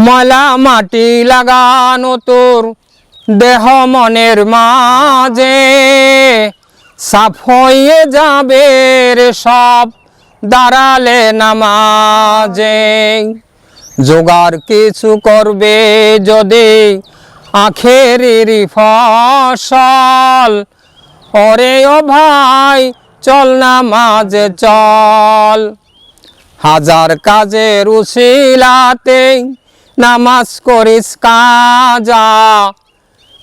ময়লা মাটি লাগানো তোর দেহ মনের মাঝে, সাফ হয়ে যাবে রে সব দাঁড়ালে নামাজে। জোগাড় কিছু করবে যদি আখেরের ফসল, ওরে ও ভাই চল নামাজে চল। হাজার কাজের উসিলাতে নামাজ করিস কাজা,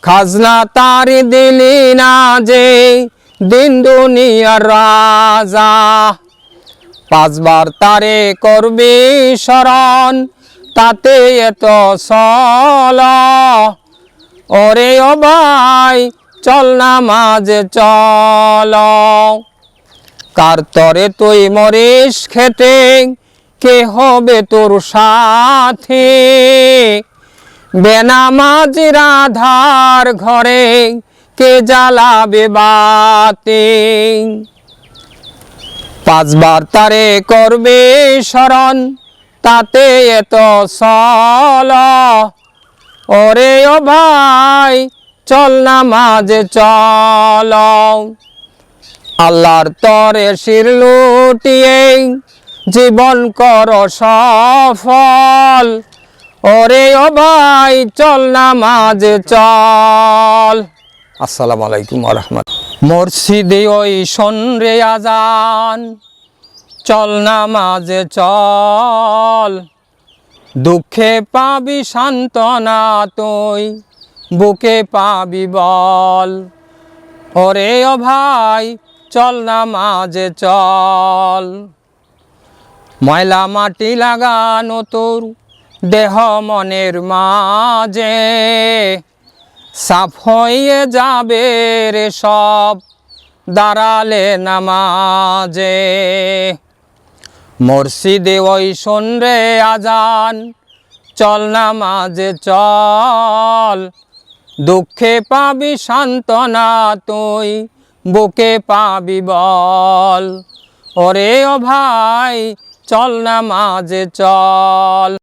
খাজনা তার দিলি না যে দিন দুনিয়ার রাজা। পাঁচবার তারে করবি স্মরণ তাতে এত চল, ওরে ও ভাই চল নামাজে চল। কার তরে তুই মরিস খেতে কে হবে তোর সাথী, বেনামাজির আধার ঘরে কে জ্বালাবে বাতি। পাঁচবার তারে করবে স্মরণ তাতে এত চল, ওরে ও ভাই চল নামাজে চল। আল্লাহর তরে শির লুটিয়ে জীবন কর সফল, ওরে ও ভাই চল নামাজে চল। আসসালামু আলাইকুম ওয়া রাহমাতুল্লাহ। মসজিদে ওই শোন রে আজান, চল নামাজে চল। দুঃখে পাবি সান্ত্বনা তুই বুকে পাবি বল, ওরে ও ভাই চল নামাজে চল। ময়লা মাটি লাগানো তোর দেহ মনের মাঝে, সাফ হয়ে যাবে রে সব দাঁড়ালে নামাজে। মসজিদে ওই শোন রে আজান, চল নামাজে চল। দুঃখে পাবি সান্ত্বনা তুই বুকে পাবি বল, ওরে ও ভাই চল নামাজে চল।